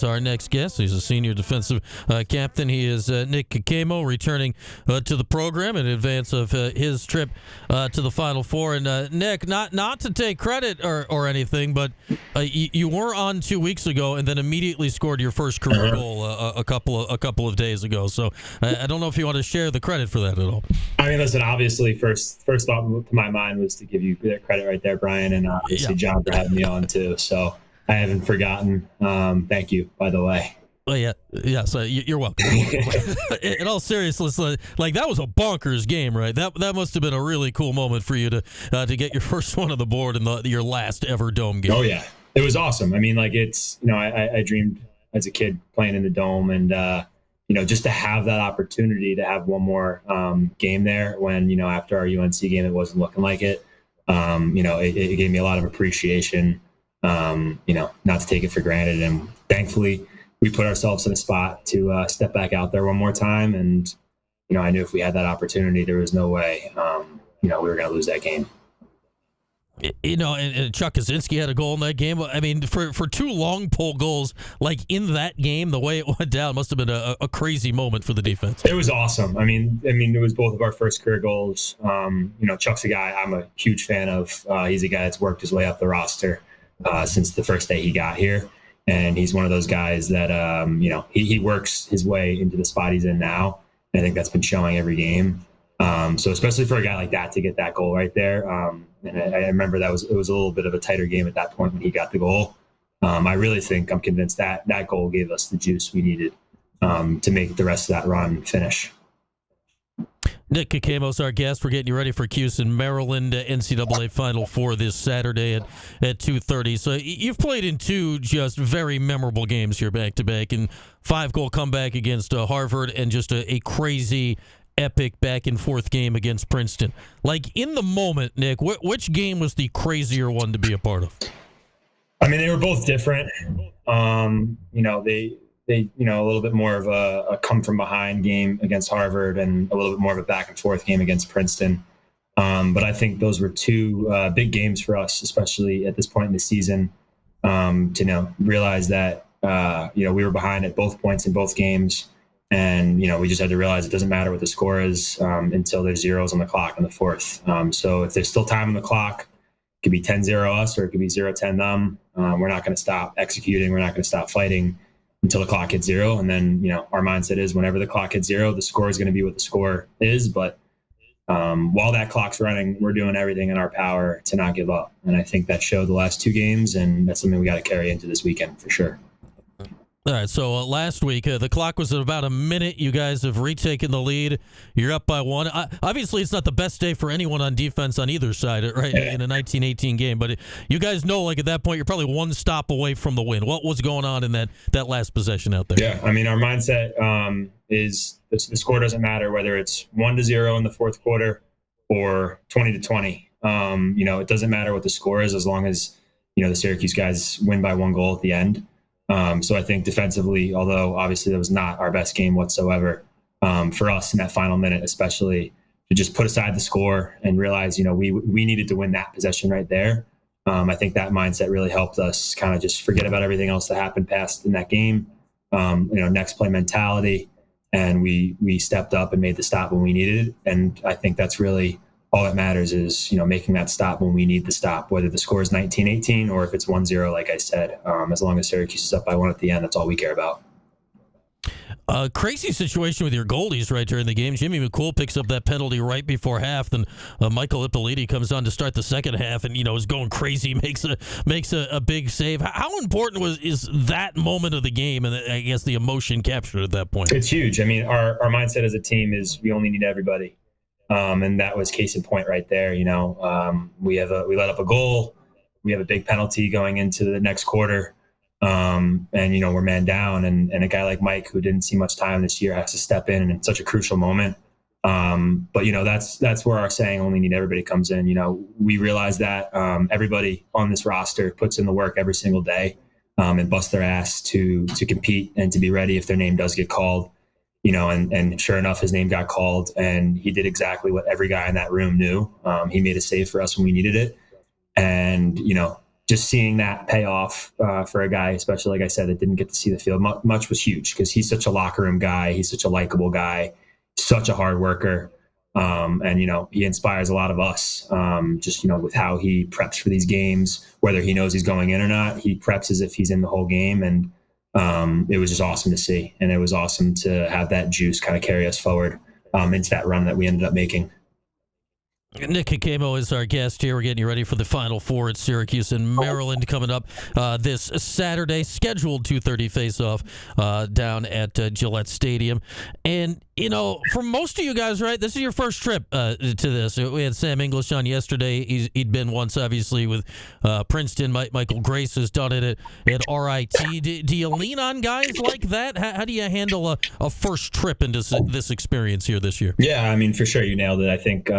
is our next guest. He's a senior defensive captain. He is Nick Caccamo, returning to the program in advance of his trip to the Final Four. And Nick, not to take credit or anything, but you were on 2 weeks ago and then immediately scored your first career goal a couple of days ago. So I don't know if you want to share the credit for that at all. I mean, listen, obviously, first thought to my mind was to give you that credit right there, Brian, and obviously John for having me on too. So I haven't forgotten. Thank you, by the way. Oh, yeah. So you're welcome. In all seriousness, like that was a bonkers game, right? That must have been a really cool moment for you to get your first one on the board in your last ever Dome game. Oh yeah, it was awesome. I mean, like it's I dreamed as a kid playing in the Dome, and just to have that opportunity to have one more game there when after our UNC game it wasn't looking like it. It gave me a lot of appreciation. Not to take it for granted, and thankfully we put ourselves in a spot to step back out there one more time. And, I knew if we had that opportunity, there was no way, we were going to lose that game. And Chuck Kaczynski had a goal in that game. I mean, for two long pole goals, like in that game, the way it went down must have been a crazy moment for the defense. It was awesome. I mean, it was both of our first career goals. Chuck's a guy I'm a huge fan of. He's a guy that's worked his way up the roster since the first day he got here. And he's one of those guys that, he works his way into the spot he's in now. And I think that's been showing every game. So especially for a guy like that to get that goal right there. And I remember it was a little bit of a tighter game at that point when he got the goal. I'm convinced that goal gave us the juice we needed to make the rest of that run finish. Nick Caccamo's our guest. We're getting you ready for Cuse in Maryland NCAA Final Four this Saturday at 2:30. So you've played in two just very memorable games here back-to-back, and 5-goal comeback against Harvard and just a crazy, epic back-and-forth game against Princeton. Like, in the moment, Nick, which game was the crazier one to be a part of? I mean, they were both different. They a little bit more of a come from behind game against Harvard and a little bit more of a back and forth game against Princeton. But I think those were two big games for us, especially at this point in the season, to realize that, we were behind at both points in both games. And, we just had to realize it doesn't matter what the score is until there's zeros on the clock in the fourth. So if there's still time on the clock, it could be 10-0 us or it could be 0-10 them. We're not going to stop executing. We're not going to stop fighting until the clock hits zero. And then, our mindset is whenever the clock hits zero, the score is going to be what the score is. But while that clock's running, we're doing everything in our power to not give up. And I think that showed the last two games, and that's something we got to carry into this weekend for sure. All right, so last week, the clock was at about a minute. You guys have retaken the lead. You're up by one. Obviously, it's not the best day for anyone on defense on either side, right, in a 19-18 game. But you guys know, like, at that point, you're probably one stop away from the win. What was going on in that last possession out there? Yeah, I mean, our mindset is the score doesn't matter, whether it's 1-0 in the fourth quarter or 20-20. It doesn't matter what the score is as long as, the Syracuse guys win by one goal at the end. So I think defensively, although obviously that was not our best game whatsoever, for us in that final minute, especially to just put aside the score and realize, we needed to win that possession right there. I think that mindset really helped us kind of just forget about everything else that happened past in that game. Next play mentality, and we stepped up and made the stop when we needed it. And I think that's really all that matters is, making that stop when we need the stop, whether the score is 19-18 or if it's 1-0, like I said, as long as Syracuse is up by one at the end, that's all we care about. Crazy situation with your goalies right during the game. Jimmy McCool picks up that penalty right before half. Then Michael Ippoliti comes on to start the second half and, is going crazy, makes a big save. How important is that moment of the game and I guess the emotion captured at that point? It's huge. I mean, our mindset as a team is we only need everybody. And that was case in point right there. We let up a goal. We have a big penalty going into the next quarter. And we're man down and a guy like Mike, who didn't see much time this year, has to step in and it's such a crucial moment. But that's where our saying only need everybody comes in. We realize that everybody on this roster puts in the work every single day and busts their ass to compete and to be ready if their name does get called. And sure enough, his name got called and he did exactly what every guy in that room knew. He made a save for us when we needed it. And, just seeing that pay off for a guy, especially like I said, that didn't get to see the field much was huge because he's such a locker room guy. He's such a likable guy, such a hard worker. And, he inspires a lot of us just, with how he preps for these games, whether he knows he's going in or not, he preps as if he's in the whole game. And it was just awesome to see. And it was awesome to have that juice kind of carry us forward into that run that we ended up making. Nick Caccamo is our guest here. We're getting you ready for the Final Four at Syracuse and Maryland coming up this Saturday. Scheduled 2:30 face-off down at Gillette Stadium. And, for most of you guys, right, this is your first trip to this. We had Sam English on yesterday. He'd been once, obviously, with Princeton. Michael Grace has done it at RIT. Do you lean on guys like that? How do you handle a first trip into this experience here this year? Yeah, I mean, for sure, you nailed it. I think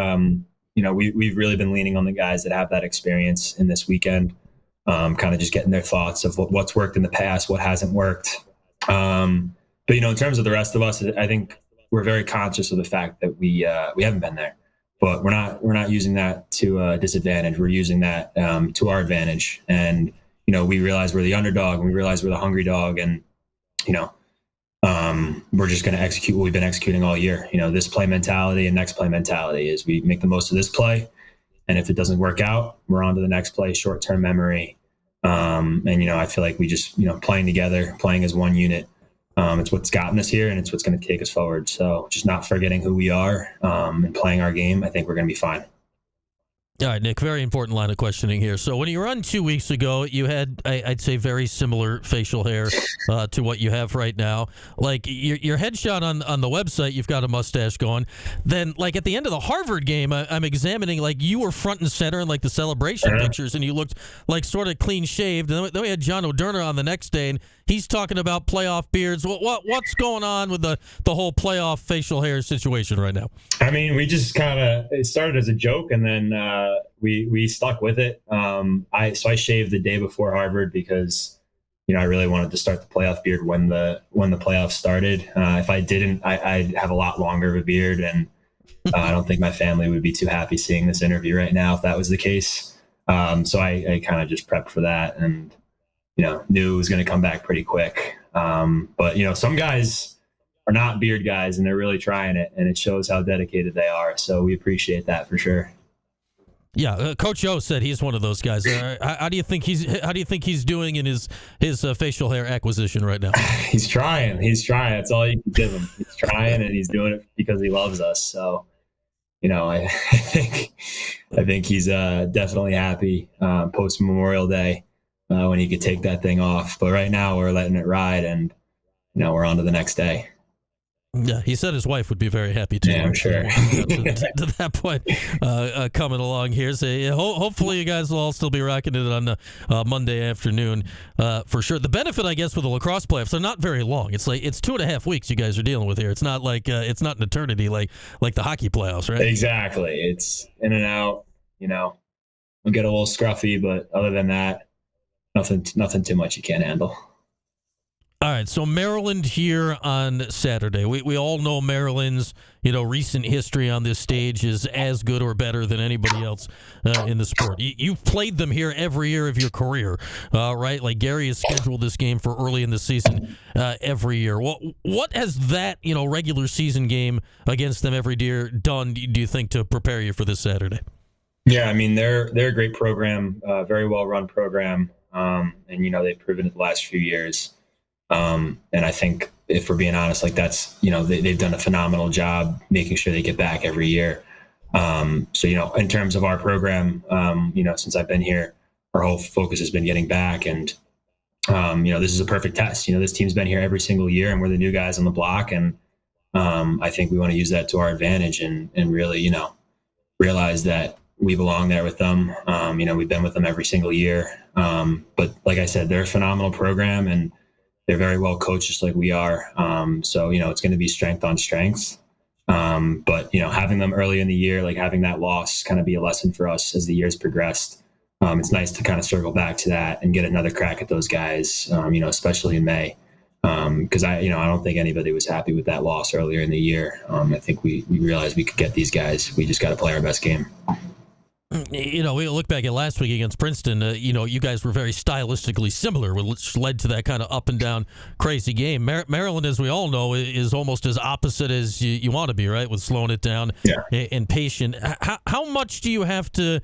we've really been leaning on the guys that have that experience in this weekend, kind of just getting their thoughts of what's worked in the past, what hasn't worked. But in terms of the rest of us, I think we're very conscious of the fact that we haven't been there, but we're not using that to disadvantage. We're using that to our advantage. And, we realize we're the underdog and we realize we're the hungry dog. And, we're just going to execute what we've been executing all year. This play mentality and next play mentality is we make the most of this play. And if it doesn't work out, we're on to the next play, short-term memory. And, I feel like we just, playing together, playing as one unit, it's what's gotten us here and it's what's going to take us forward. So just not forgetting who we are and playing our game, I think we're going to be fine. All right, Nick, very important line of questioning here. So when you were on 2 weeks ago, you had, I'd say, very similar facial hair to what you have right now. Like, your headshot on the website, you've got a mustache going. Then, like, at the end of the Harvard game, I'm examining, like, you were front and center in, like, the celebration pictures, and you looked, like, sort of clean-shaved. And then we had John O'Derner on the next day, and he's talking about playoff beards. What's going on with the whole playoff facial hair situation right now? I mean, we just it started as a joke, and then we stuck with it. I shaved the day before Harvard because I really wanted to start the playoff beard when the playoffs started. If I didn't, I'd have a lot longer of a beard, and I don't think my family would be too happy seeing this interview right now if that was the case. So I kind of just prepped for that, and knew it was going to come back pretty quick. But some guys are not beard guys, and they're really trying it, and it shows how dedicated they are. So we appreciate that for sure. Yeah, Coach O said he's one of those guys. How do you think he's doing in his facial hair acquisition right now? He's trying. That's all you can give him. He's trying, and he's doing it because he loves us. So, I think he's definitely happy post Memorial Day when he could take that thing off. But right now we're letting it ride, and we're on to the next day. Yeah, he said his wife would be very happy too. Yeah, I'm sure. To that point, coming along here, so hopefully you guys will all still be rocking it on Monday afternoon for sure. The benefit, I guess, with the lacrosse playoffs, they're not very long. It's 2.5 weeks you guys are dealing with here. It's not like it's not an eternity like the hockey playoffs, right? Exactly. It's in and out. We'll get a little scruffy, but other than that, nothing too much you can't handle. All right, so Maryland here on Saturday. We all know Maryland's recent history on this stage is as good or better than anybody else in the sport. You've played them here every year of your career, right? Like Gary has scheduled this game for early in the season every year. What has that regular season game against them every year done? Do you think to prepare you for this Saturday? Yeah, I mean they're a great program, very well run program, and they've proven it the last few years. And I think if we're being honest, like that's, they've done a phenomenal job making sure they get back every year. So, in terms of our program, since I've been here, our whole focus has been getting back. And, this is a perfect test. This team's been here every single year and we're the new guys on the block. And I think we want to use that to our advantage and really, realize that we belong there with them. We've been with them every single year. But like I said, they're a phenomenal program and they're very well coached, just like we are. So, it's going to be strength on strength. But, having them early in the year, like having that loss kind of be a lesson for us as the years progressed. It's nice to kind of circle back to that and get another crack at those guys, especially in May. Because I don't think anybody was happy with that loss earlier in the year. I think we realized we could get these guys. We just got to play our best game. We look back at last week against Princeton. You guys were very stylistically similar, which led to that kind of up and down, crazy game. Maryland, as we all know, is almost as opposite as you want to be, right? With slowing it down and patient. How much do you have to,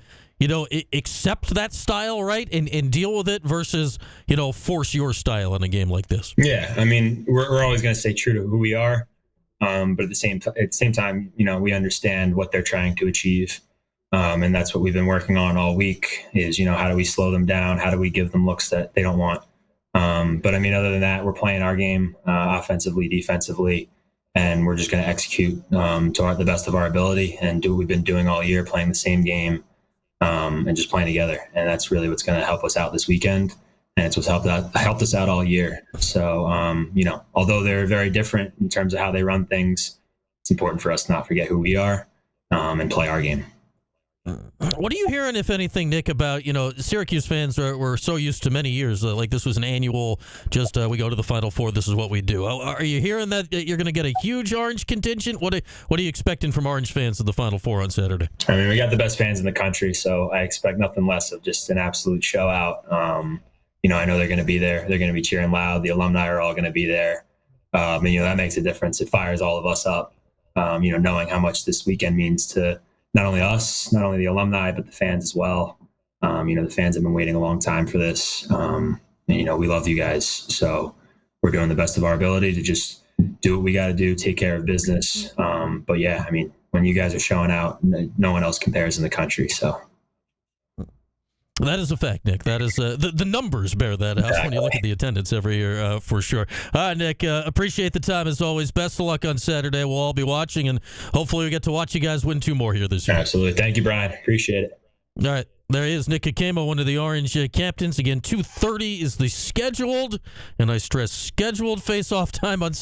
accept that style, right, and deal with it versus, force your style in a game like this? Yeah, I mean, we're always going to stay true to who we are, but at the same time, we understand what they're trying to achieve. And that's what we've been working on all week is, how do we slow them down? How do we give them looks that they don't want? But I mean, other than that, we're playing our game offensively, defensively, and we're just going to execute to the best of our ability and do what we've been doing all year, playing the same game and just playing together. And that's really what's going to help us out this weekend. And it's what's helped us out all year. So, although they're very different in terms of how they run things, it's important for us to not forget who we are and play our game. What are you hearing, if anything, Nick, about, Syracuse fans were so used to many years, like this was an annual, just we go to the Final Four, this is what we do. Are you hearing that you're going to get a huge Orange contingent? What are you expecting from Orange fans at the Final Four on Saturday? I mean, we got the best fans in the country, so I expect nothing less of just an absolute show out. I know they're going to be there. They're going to be cheering loud. The alumni are all going to be there. And, that makes a difference. It fires all of us up, knowing how much this weekend means to not only us, not only the alumni, but the fans as well. The fans have been waiting a long time for this. And, we love you guys. So we're doing the best of our ability to just do what we got to do, take care of business. But yeah, I mean, when you guys are showing out, no one else compares in the country. So. That is a fact, Nick. That is the numbers bear that out when you look at the attendance every year, for sure. All right, Nick, appreciate the time as always. Best of luck on Saturday. We'll all be watching, and hopefully we get to watch you guys win 2 more here this year. Absolutely. Thank you, Brian. Appreciate it. All right, there he is, Nick Caccamo, one of the Orange captains. Again, 2:30 is the scheduled, and I stress scheduled face-off time on